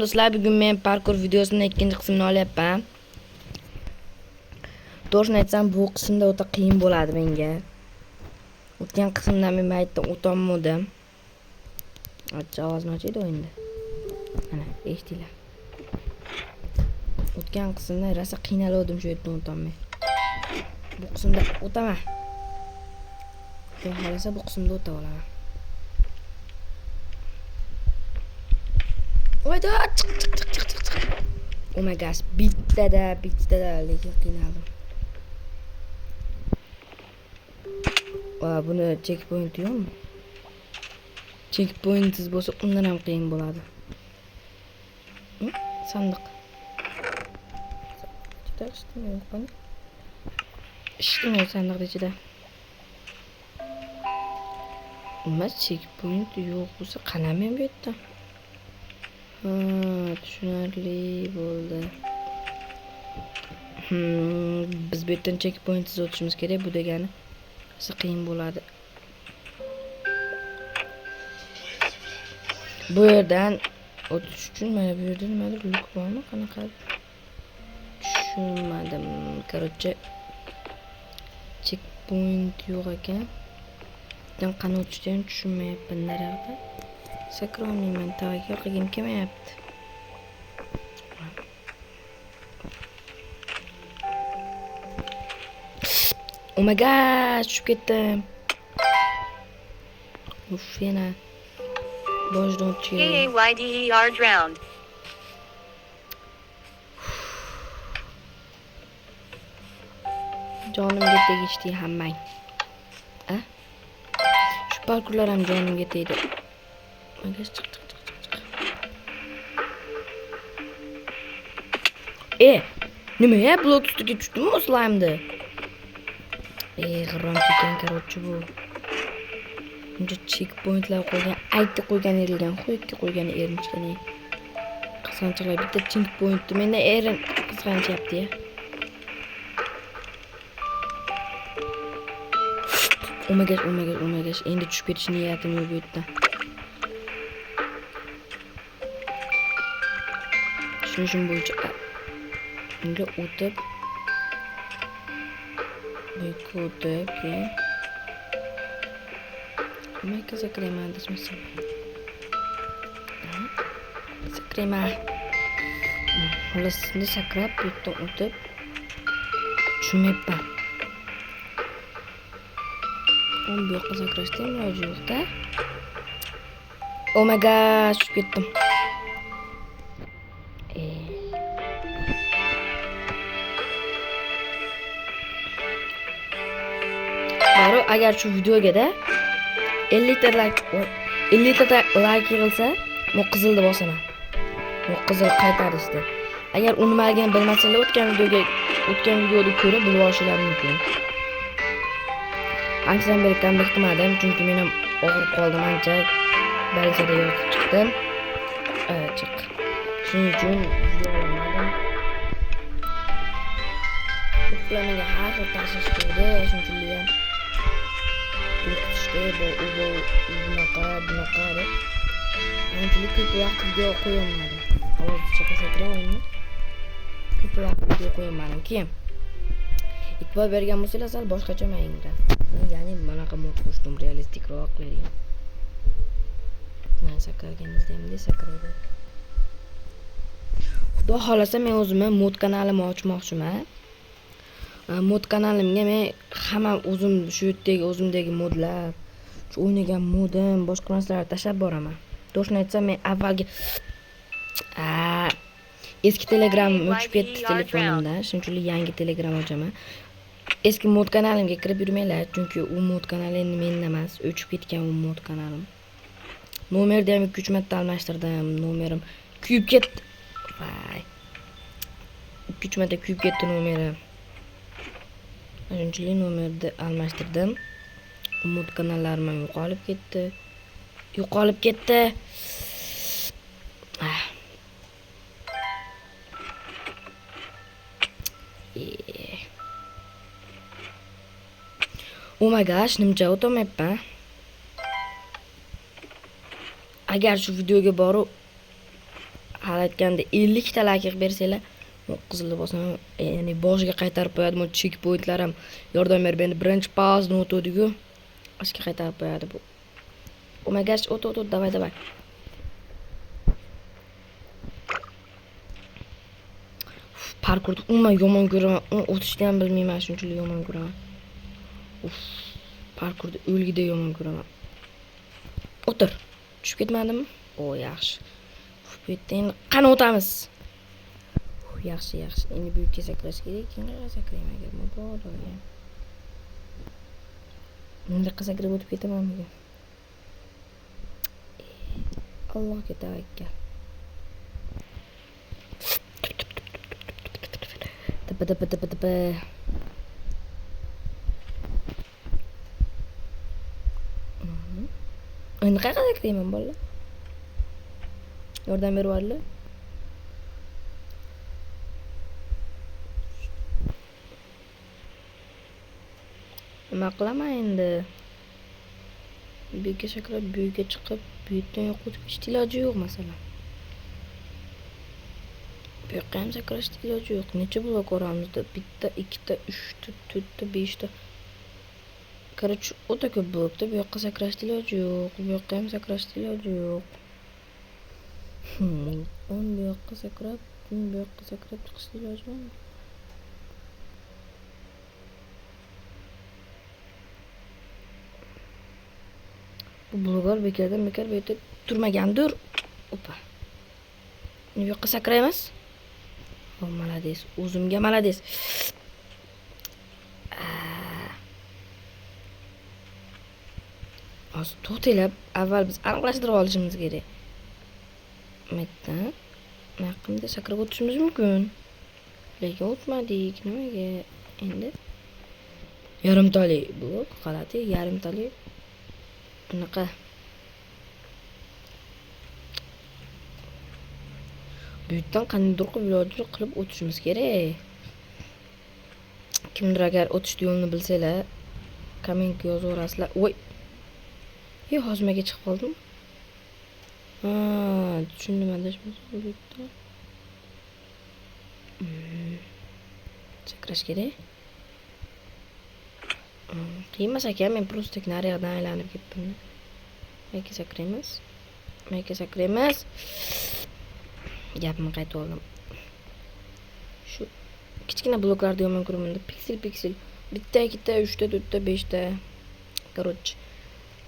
Do'stlar, bugun men parkur videosining ikkinchi qismini olyapman. To'g'risini aytsam, bu qismda o'ta qiyin bo'ladi menga. O'tgan qismda men aytdim, o'tolmadim. Ovozini ochaydi o'yinda. Mana, eshitdinglar. O'tgan qismda rosa qiynaldim shu yerdan o'tolmay. Bu qismda o'taman. Xudo xolasa bu qismda o'ta olaman. Oyda, chiq. Oh my gosh, bittada lekin qiynaldim. Buni checkpoint yo'qmi? Checkpointsiz bo'lsa undan ham qiyin bo'ladi. Sandiq. Ishtimay sandiqda ichida. Nima checkpoint yo'q bo'lsa qalam ham bu yerda. Tushunarli bo'ldi. Biz bu yerdan checkpointsiz o'tishimiz kerak. Bu degani qiyin bo'ladi. Bu yerdan o'tish uchun mana bu yerda nimadir luk bormi? Qanaqa? Tushunmadim. Короче, checkpoint yo'q ekan. Bundan qani o'tishni tushunmayapman naryoqda. Sakrolmayman, tavaga yoqigim kelmayapti. Oh my god, tushib ketdim. Uf, yana boshdan o'tib. KAYDER drowned. Jonimga tegishdi hammang. Shu parkurlar ham jonimga tegdi. Chiq. Nima ya? Blok ustiga tushdimmi slime'da? G'irrom ekan, короче, bu. Buncha checkpointlar qo'ygan, aytib qo'ygan erilgan, qo'yibga qo'ygan erinchgani. Qizg'anchiqlar bitta checkpointni menda erin qizg'anchyapti ya. Oh my gosh, endi tushib ketish niyatim yo'q bu yerda. Tushunishim bo'yicha unga o'tib keyin nimaga sakrayman desam. Sakrayman. Xolos endi sakrab bu yerdan o'tib tushunmayapman. Bu yoqqa sakrashda iloji yo'q-da. Oh my gosh, tushib ketdim. Agar shu videoga 50 ta like yig'ilsa, bu qizilni bosaman. Bu qizil qaytarishdi. Agar unimaligini bilmasangiz, o'tgan videoni ko'rib bilib olishingiz mumkin. Anchadan beri comeback qilmadim, chunki men ham og'rib qoldim ancha. Ba'zida yotib chiqdim. Chiq. Shuning uchun video olmadim. Ularga har xil tashish kerak, shunchalik ham bunaqa deb anchalik ko'p vaqt video qo'yolmadim. Hozircha pasaytirib o'yinni ko'p vaqt video qo'yolmadim. Keyin e'tibor bergan bo'lsangiz, sal boshqacha o'ynayinglar. Ya'ni bunaqa mod qo'shdim, realistikroq qiling. Men sakraganingizda ham sakraydi. Xudo xolasa men o'zimni mod kanalimni ochmoqchiman. Mod kanalimga men hamma shu yerdagi o'zimdagi modlar, shu o'ynagan modim, boshqa narsalarni tashlab boraman. To'g'risini aytsam, men avvalgi eski Telegram o'chib ketdi telefonimda, shunchalik yangi Telegram ochaman. Eski mod kanalimga kirib yurmanglar, chunki u mod kanali endi mendan emas, o'chib ketgan u mod kanalim. Nomerni ham 2-3 marta almashtirdim, nomerim kuyib ketdi. Voy. 2-3 marta kuyib ketdi nomerim. Shunchalik nomerni almashtirdim. Mod kanallarim yo'qolib ketdi. Oh my gosh, nimcha o'tolmayapman. Agar shu videoga borib hali aytganda 50 ta like bersanglar, qizilni bosaman, ya'ni boshiga qaytarib qo'yadi. Bu chek pointlar ham yordam berib, endi birinchi pauzni o'tadiku. Ashga qaytarib qo'yadi bu. Omagash o't, davay. Parkurni umuman yomon ko'raman. O'tishni ham bilmayman, shunchalik yomon ko'raman. Parkurni o'lgida yomon ko'raman. O'tir. Tushib ketmadimmi? O, yaxshi. Bu yerda endi qani o'tamiz. Yaxshi. Endi bu yerga sakrash kerak. Kimga sakrayman agar mabodo. Endi sakrab o'tib ketamanmi? Allohga tavakkal. Tipa. Endi qayerga sakrayman bolalar? Yordam berib nima qilaman endi? Bu yerga sakrab, bu yerga chiqib, bu yerdan yo'q o'tib ketishni iloji yo'q masalan. Bu yoqqa ham sakrashni iloji yo'q. Necha blok oramizda? 1 ta, 2 ta, 3 ta, 4 ta, 5 ta. Короче, o'ta ko'p blokda bu yoqqa sakrashni iloji yo'q. Bu yoqqa ham sakrashni iloji yo'q. Bu yoqqa sakrab, chiqishni iloji bormi? Bu bloklar bekor bu yerda turmagandir. Opa. Bu yoqqa sakraymiz. O, malades. O'zimga malades. Hozir to'xtalab, avval biz aniqlashtirib olishimiz kerak. Mayda. Naqimda sakrab o'tishimiz mumkin. Lekin o'tmadik. Nimaga? Endi yarimtali blok, g'alati, yarimtali. Bunaqa. Bu yerdan qanday qilib o'tishimiz kerak. Kimdir agar o'tish yo'lini bilsanglar, kommentga yozaverasizlar. Voy. Hozmaga chiqib qoldim. Tushundim adashmasam bu yerda. Sakrash kerak. Qiymas ekan, men просто nariyoqdan aylanib ketdim. Mayga sakraymiz. Gapimni qaytib oldim. Shu kichkina bloklarda yomon ko'raman. Piksel. 1 ta, 2 ta, 3 ta, 4 ta, 5 ta. Короче,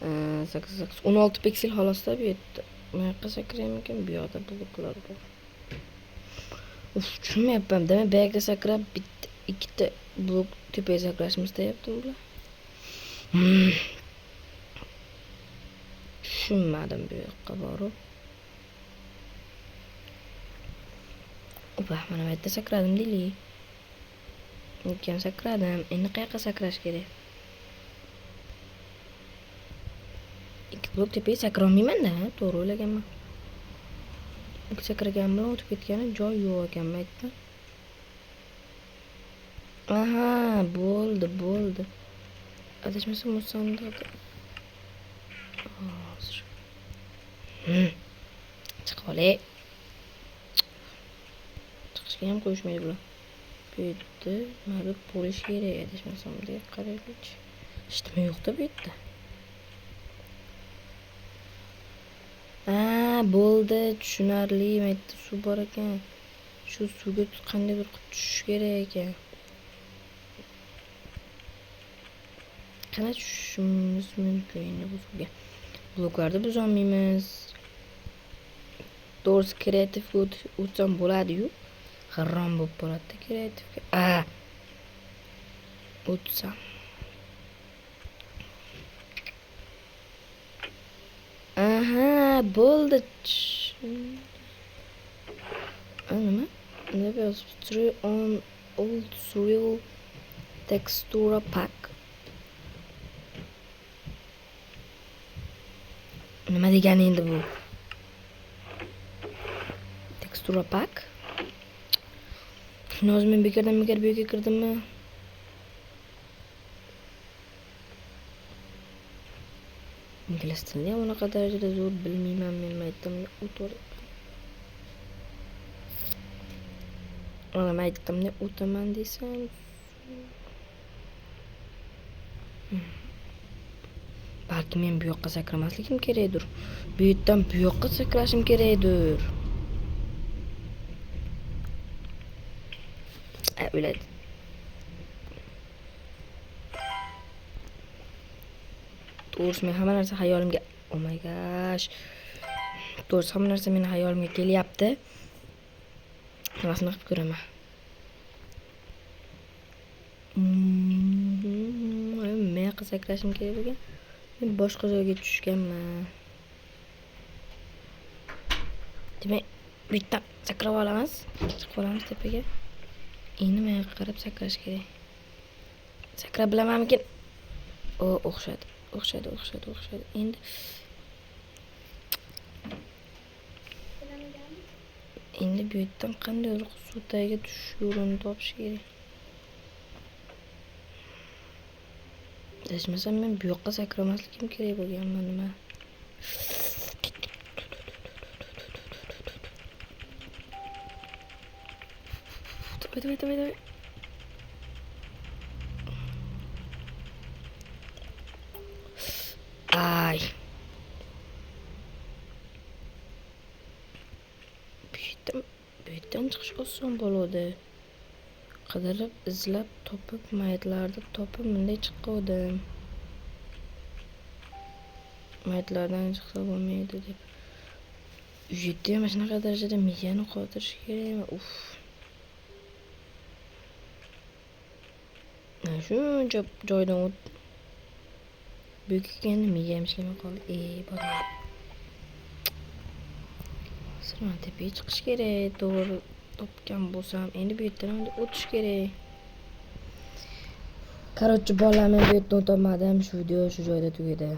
16 piksel xolosda bu yerda. Mayga sakraymikan, bu yoqda bloklar bor. Tushunmayapman. Demak, bu yerga sakrab, 2 ta blok tepaga sakrashimiz deyapti bular. Tushunmadim bu yoqqa borib. Opa, mana bu yerda sakradim deylik. Lekin sakradim. Endi qayerga sakrash kerak? 2 blok tepaga sakrolmayman-da, to'g'ri o'ylaganman. Sakragan bilan o'tib ketgani joy yo'q ekan maytda. Aha, bo'ldi. Adashmasam musandiqda. Hozir. Chiqib olay. Chiqishga ham qo'yishmaydi bular. Bu yerda mana bo'lish kerak, adashmasam deb qaraylik. Hech nima yo'q-da bu yerda. Bo'ldi, tushunarli. Maytda suv bor ekan. Shu suvga qandaydir qilib tushish kerak ekan. Qana tushishimiz mumkin endi bu suvga. Bloklarni buzolmaymiz. To'g'risi kreativga o'tsam bo'ladi-yu. G'irrom bo'lib qoladi kreativga. O'tsam. Aha, bo'ldi. Nima? Level 3 on old surreal texture pack. Nima degani endi bu? Texture pack. Hozir men bekordan bu yerga kirdimmi? Ingliz tilini ham unaqa darajada zo'r bilmayman men aytdim. Onam aytdim deb o'taman desam. Balki men bu yoqqa sakramasligim kerakdir. Bu yerdan bu yoqqa sakrashim kerakdir. O'yladi. To'g'risi men hamma narsa hayolimga, oh my gosh. To'g'risi hamma narsa meni hayolimga kelyapti. Hammasini qilib ko'raman. Men sakrashim kerak bo'lgan. Men boshqa joyga tushganman. Demak, bu yerdan sakrab olamiz. Chiqib olamiz tepaga. Endi men qarab sakrash kerak. Sakrab bilamanmikin? O'xshadi. Endi bu yerdan qanday suv tagiga tushish yo'lini topish kerak. Adashmasam men bu yoqqa sakramasligim kerak bo'lganman nima. Давай. Ay. Bu yerdan chiqish oson bo'ladi. Qidirib, izlab, topib, maytlarni topib bunday chiqdim. Maytlardan chiqsa bo'lmaydi deb. U yerda ham shunaqa darajada miyani qotirish kerakmi? Uf. Shuncha joydan büyük endi miyam ishlamay qoldi. Bolam. Sirman tepaga chiqish kerak. To'g'ri topgan bo'lsam, endi bu yerdan o'tish kerak. Короче, bolalar men bu yerdan o'tolmadim. Shu video shu joyda tugadi.